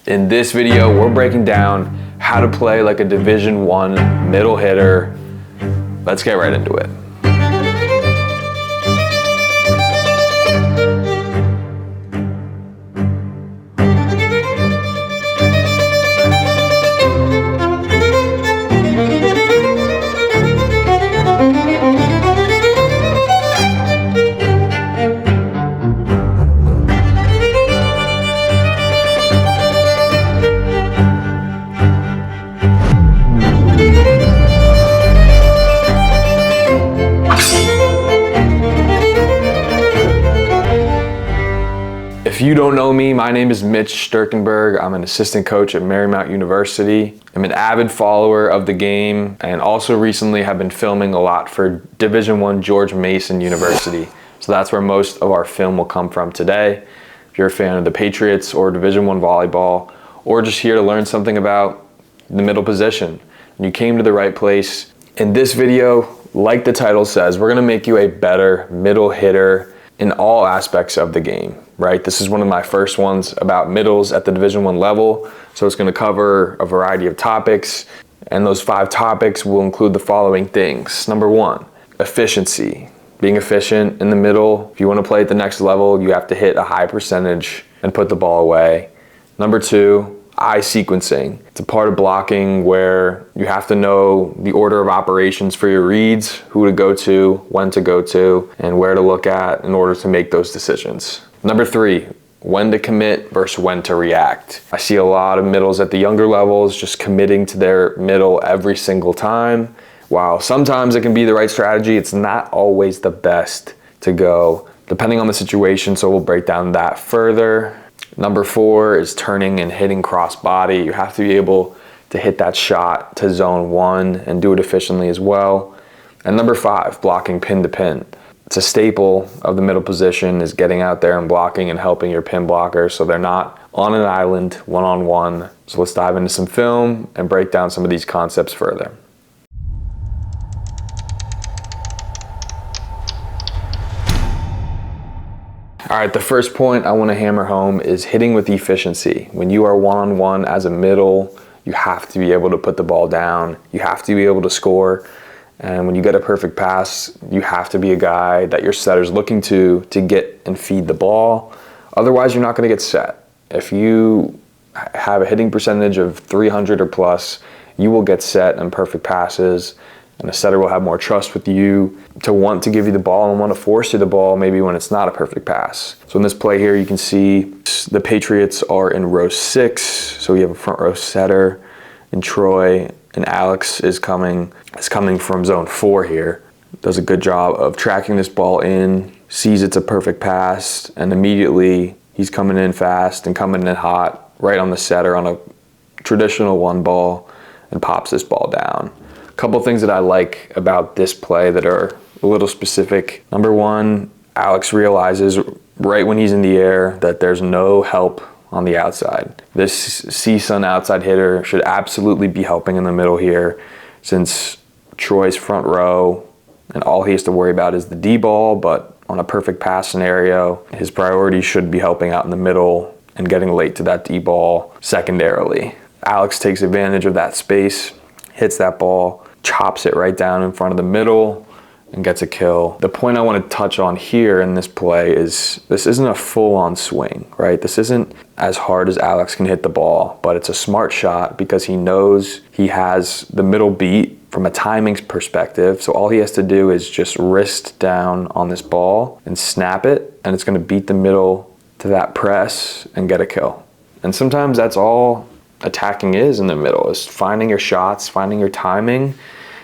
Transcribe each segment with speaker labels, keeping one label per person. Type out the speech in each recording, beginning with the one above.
Speaker 1: In this video, we're breaking down how to play like a Division I middle hitter. Let's get right into it. If you don't know me, my name is Mitch Sturkenberg. I'm an assistant coach at Marymount University. I'm an avid follower of the game and also recently have been filming a lot for Division I George Mason University. So that's where most of our film will come from today. If you're a fan of the Patriots or Division I volleyball, or just here to learn something about the middle position, you came to the right place. In this video, like the title says, we're gonna make you a better middle hitter in all aspects of the game, right? This is one of my first ones about middles at the Division I level. So it's gonna cover a variety of topics, and those 5 topics will include the following things. Number 1, efficiency. Being efficient in the middle. If you wanna play at the next level, you have to hit a high percentage and put the ball away. Number 2, eye sequencing. It's a part of blocking where you have to know the order of operations for your reads, who to go to, when to go to, and where to look at in order to make those decisions. Number 3, when to commit versus when to react. I see a lot of middles at the younger levels just committing to their middle every single time. While sometimes it can be the right strategy, it's not always the best to go, depending on the situation, so we'll break down that further. Number 4 is turning and hitting cross body. You have to be able to hit that shot to zone 1 and do it efficiently as well. And number 5, blocking pin to pin. It's a staple of the middle position is getting out there and blocking and helping your pin blockers so they're not on an island one-on-one. So let's dive into some film and break down some of these concepts further. All right, the first point I want to hammer home is hitting with efficiency. When you are one-on-one as a middle, you have to be able to put the ball down. You have to be able to score. And when you get a perfect pass, you have to be a guy that your setter's looking to get and feed the ball. Otherwise, you're not going to get set. If you have a hitting percentage of 300 or plus, you will get set on perfect passes. And the setter will have more trust with you to want to give you the ball and want to force you the ball maybe when it's not a perfect pass. So in this play here, you can see the Patriots are in row 6. So we have a front row setter in Troy, and Alex is coming from zone 4 here. Does a good job of tracking this ball in, sees it's a perfect pass, and immediately he's coming in fast and coming in hot right on the setter on a traditional 1 ball and pops this ball down. Couple things that I like about this play that are a little specific. Number 1, Alex realizes right when he's in the air that there's no help on the outside. This CSUN outside hitter should absolutely be helping in the middle here, since Troy's front row and all he has to worry about is the D ball, but on a perfect pass scenario, his priority should be helping out in the middle and getting late to that D ball secondarily. Alex takes advantage of that space, hits that ball, chops it right down in front of the middle, and gets a kill. The point I want to touch on here in this play is this isn't a full-on swing, right? This isn't as hard as Alex can hit the ball, but it's a smart shot because he knows he has the middle beat from a timing perspective. So all he has to do is just wrist down on this ball and snap it, and it's going to beat the middle to that press and get a kill. And sometimes that's all attacking is in the middle, is finding your shots, finding your timing.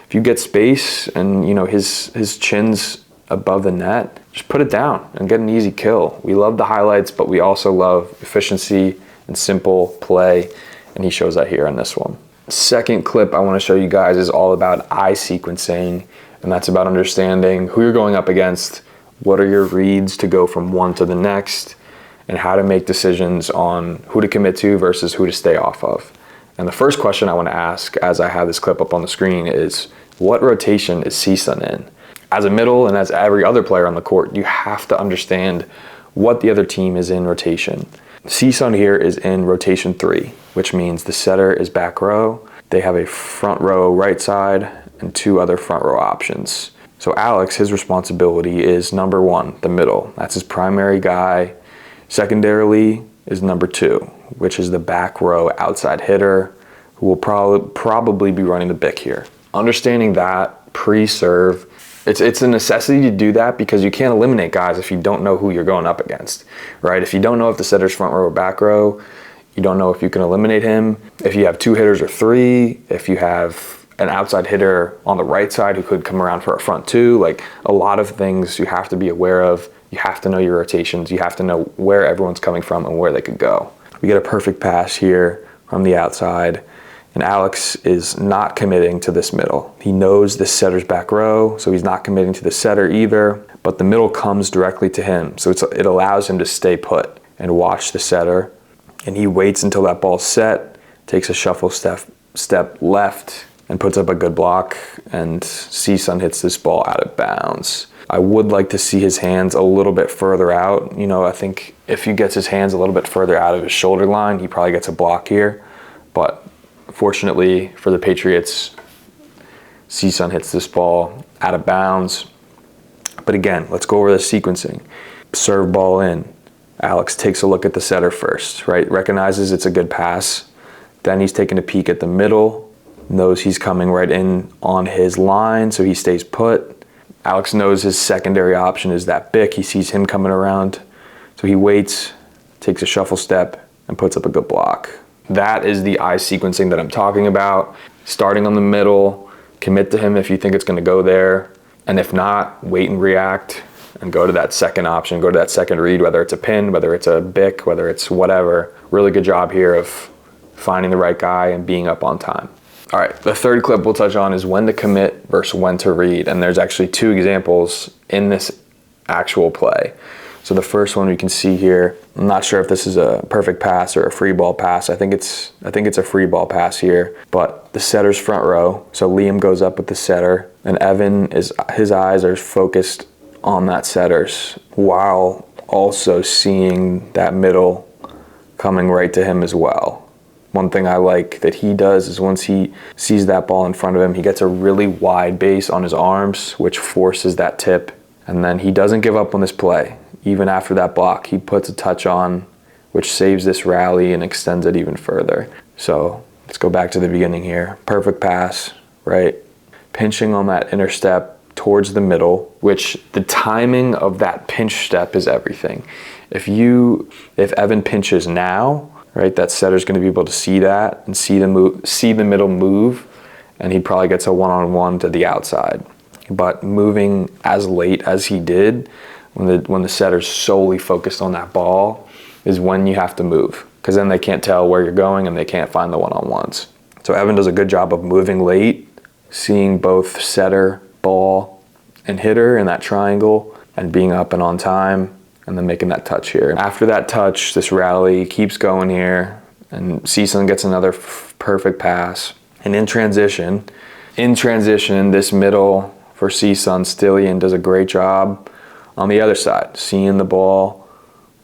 Speaker 1: If you get space and his chin's above the net, just put it down and get an easy kill. We love the highlights, but we also love efficiency and simple play, and he shows that here on this one. Second clip I want to show you guys is all about eye sequencing, and that's about understanding who you're going up against, what are your reads to go from one to the next, and how to make decisions on who to commit to versus who to stay off of. And the first question I want to ask as I have this clip up on the screen is, what rotation is CSUN in? As a middle and as every other player on the court, you have to understand what the other team is in rotation. CSUN here is in rotation 3, which means the setter is back row. They have a front row right side and 2 other front row options. So Alex, his responsibility is number 1, the middle. That's his primary guy. Secondarily is number 2, which is the back row outside hitter, who will probably be running the bick here. Understanding that pre-serve, it's a necessity to do that because you can't eliminate guys if you don't know who you're going up against, right? If you don't know if the setter's front row or back row, you don't know if you can eliminate him. If you have 2 hitters or 3, if you have an outside hitter on the right side who could come around for a front 2, like a lot of things you have to be aware of. You have to know your rotations. You have to know where everyone's coming from and where they could go. We get a perfect pass here from the outside, and Alex is not committing to this middle. He knows this setter's back row, so he's not committing to the setter either, but the middle comes directly to him. So it allows him to stay put and watch the setter, and he waits until that ball's set, takes a shuffle step left, and puts up a good block, and CSUN hits this ball out of bounds. I would like to see his hands a little bit further out. You know, I think if he gets his hands a little bit further out of his shoulder line, he probably gets a block here. But fortunately for the Patriots, CSUN hits this ball out of bounds. But again, let's go over the sequencing. Serve ball in. Alex takes a look at the setter first, right? Recognizes it's a good pass. Then he's taking a peek at the middle. Knows he's coming right in on his line, so he stays put. Alex knows his secondary option is that bick. He sees him coming around, so he waits, takes a shuffle step, and puts up a good block. That is the eye sequencing that I'm talking about. Starting on the middle, commit to him if you think it's gonna go there, and if not, wait and react, and go to that second option, go to that second read, whether it's a pin, whether it's a bick, whether it's whatever. Really good job here of finding the right guy and being up on time. All right, the third clip we'll touch on is when to commit versus when to read. And there's actually 2 examples in this actual play. So the first one we can see here, I'm not sure if this is a perfect pass or a free ball pass. I think it's a free ball pass here, but the setter's front row. So Liam goes up with the setter, and Evan, his eyes are focused on that setter's while also seeing that middle coming right to him as well. One thing I like that he does is once he sees that ball in front of him, he gets a really wide base on his arms, which forces that tip. And then he doesn't give up on this play. Even after that block, he puts a touch on, which saves this rally and extends it even further. So let's go back to the beginning here. Perfect pass, right? Pinching on that inner step towards the middle, which the timing of that pinch step is everything. If Evan pinches now, right, that setter's going to be able to see that and see the middle move, and he probably gets a one-on-one to the outside. But moving as late as he did, when the setter's solely focused on that ball, is when you have to move, because then they can't tell where you're going and they can't find the one-on-ones. So Evan does a good job of moving late, seeing both setter, ball, and hitter in that triangle, and being up and on time, and then making that touch here. After that touch, this rally keeps going here, and CSUN gets another perfect pass. And in transition, this middle for CSUN, Stillian does a great job on the other side, seeing the ball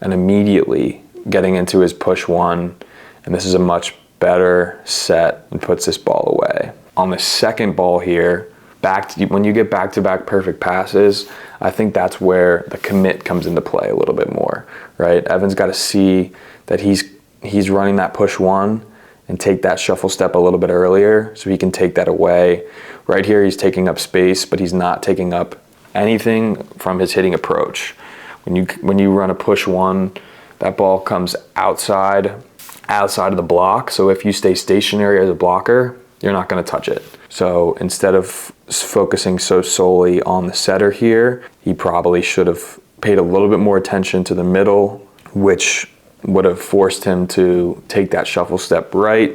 Speaker 1: and immediately getting into his push 1. And this is a much better set and puts this ball away. On the second ball here, when you get back-to-back perfect passes, I think that's where the commit comes into play a little bit more, right? Evan's got to see that he's running that push 1 and take that shuffle step a little bit earlier so he can take that away. Right here, he's taking up space, but he's not taking up anything from his hitting approach. When you run a push 1, that ball comes outside of the block. So if you stay stationary as a blocker, you're not going to touch it. So instead of focusing so solely on the setter here, he probably should have paid a little bit more attention to the middle, which would have forced him to take that shuffle step right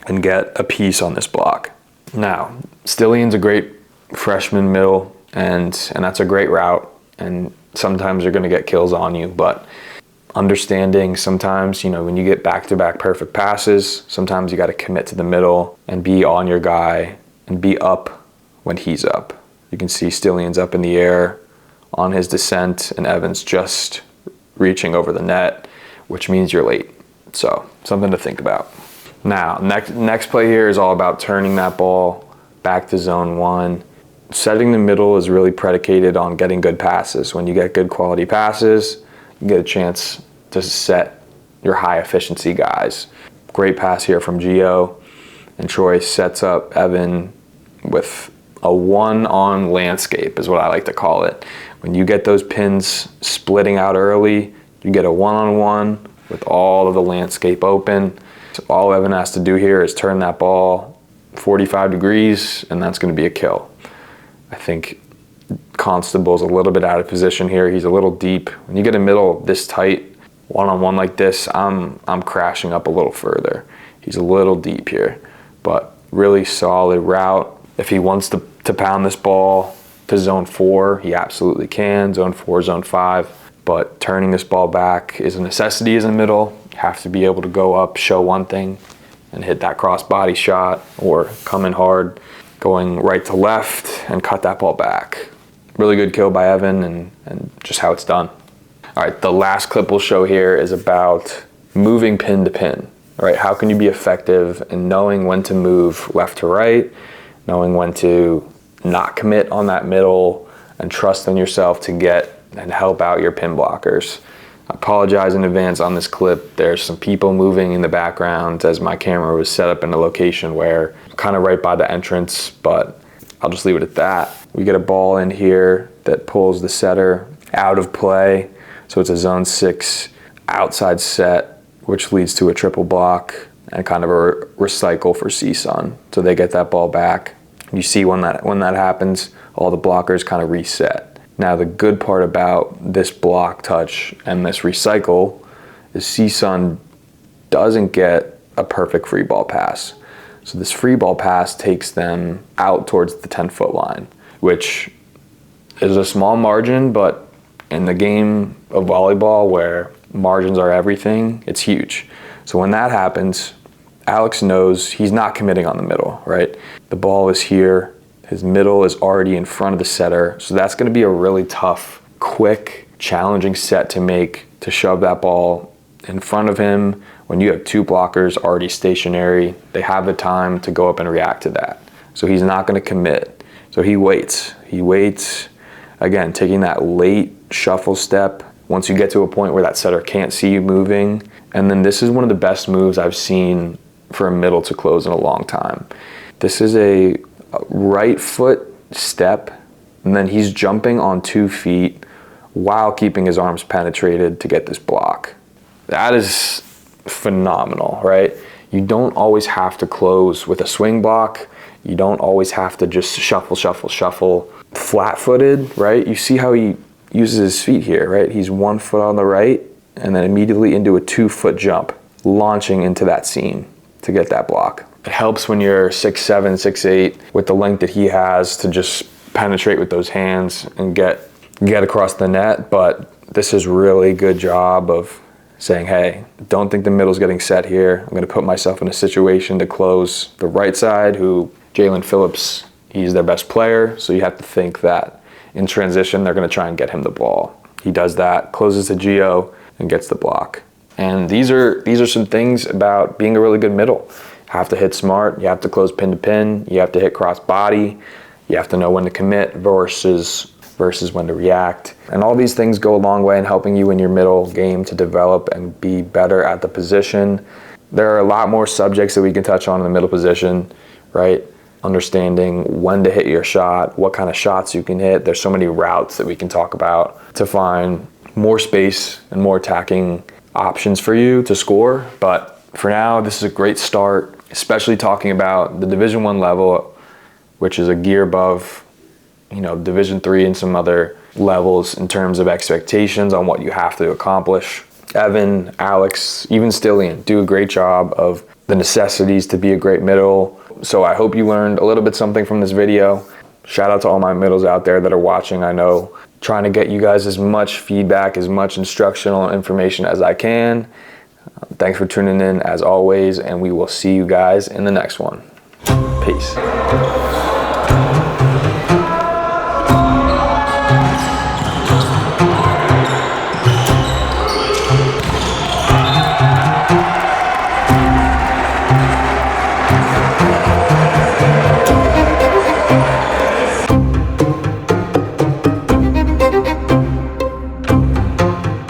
Speaker 1: and get a piece on this block. Now, Stillian's a great freshman middle, and that's a great route, and sometimes you're going to get kills on you, but understanding sometimes, when you get back-to-back perfect passes, sometimes you got to commit to the middle and be on your guy and be up when he's up. You can see Stillian's up in the air on his descent, and Evans just reaching over the net, which means you're late. So something to think about. Now, next play here is all about turning that ball back to zone 1. Setting the middle is really predicated on getting good passes. When you get good quality passes, you get a chance to set your high efficiency guys. Great pass here from Gio, and Troy sets up Evan with a one-on landscape is what I like to call it. When you get those pins splitting out early, you get a one-on-one with all of the landscape open. So all Evan has to do here is turn that ball 45 degrees, and that's going to be a kill. I think Constable's a little bit out of position here. He's a little deep. When you get a middle this tight, one-on-one like this, I'm crashing up a little further. He's a little deep here, but really solid route. If he wants to pound this ball to zone 4, he absolutely can. Zone 4, zone 5. But turning this ball back is a necessity in the middle. You have to be able to go up, show one thing, and hit that cross body shot, or come in hard, going right to left and cut that ball back. Really good kill by Evan, and just how it's done. All right, the last clip we'll show here is about moving pin to pin. All right, how can you be effective in knowing when to move left to right, knowing when to not commit on that middle, and trust in yourself to get and help out your pin blockers. I apologize in advance on this clip. There's some people moving in the background as my camera was set up in a location where kind of right by the entrance, but I'll just leave it at that. We get a ball in here that pulls the setter out of play. So it's a zone 6 outside set, which leads to a triple block and kind of a recycle for CSUN. So they get that ball back. You see when that happens, all the blockers kind of reset. Now the good part about this block touch and this recycle is CSUN doesn't get a perfect free ball pass. So this free ball pass takes them out towards the 10-foot line, which is a small margin, but in the game of volleyball where margins are everything, it's huge. So when that happens, Alex knows he's not committing on the middle, right? The ball is here. His middle is already in front of the setter. So that's going to be a really tough, quick, challenging set to make, to shove that ball in front of him. When you have 2 blockers already stationary, they have the time to go up and react to that. So he's not going to commit. So he waits. He waits, again, taking that late shuffle step once you get to a point where that setter can't see you moving. And then this is one of the best moves I've seen for a middle to close in a long time. This is a right foot step, and then he's jumping on 2 feet while keeping his arms penetrated to get this block. That is phenomenal, right? You don't always have to close with a swing block. You don't always have to just shuffle, shuffle, shuffle. Flat-footed, right? You see how he uses his feet here, right? He's 1 foot on the right and then immediately into a 2-foot jump, launching into that seam to get that block. It helps when you're 6'7", 6'8", with the length that he has to just penetrate with those hands and get across the net. But this is really good job of saying, hey, don't think the middle's getting set here. I'm going to put myself in a situation to close the right side, who Jalen Phillips, he's their best player. So you have to think that in transition, they're going to try and get him the ball. He does that, closes to Gio, and gets the block. And these are some things about being a really good middle. You have to hit smart, you have to close pin to pin, you have to hit cross body, you have to know when to commit versus when to react. And all these things go a long way in helping you in your middle game to develop and be better at the position. There are a lot more subjects that we can touch on in the middle position, right? Understanding when to hit your shot, what kind of shots you can hit. There's so many routes that we can talk about to find more space and more attacking options for you to score. But for now, this is a great start, especially talking about the Division I level, which is a gear above, Division III and some other levels in terms of expectations on what you have to accomplish. Evan, Alex, even Stillian do a great job of the necessities to be a great middle. So I hope you learned a little bit something from this video. Shout out to all my middles out there that are watching. I know trying to get you guys as much feedback, as much instructional information as I can. Thanks for tuning in as always, and we will see you guys in the next one. Peace.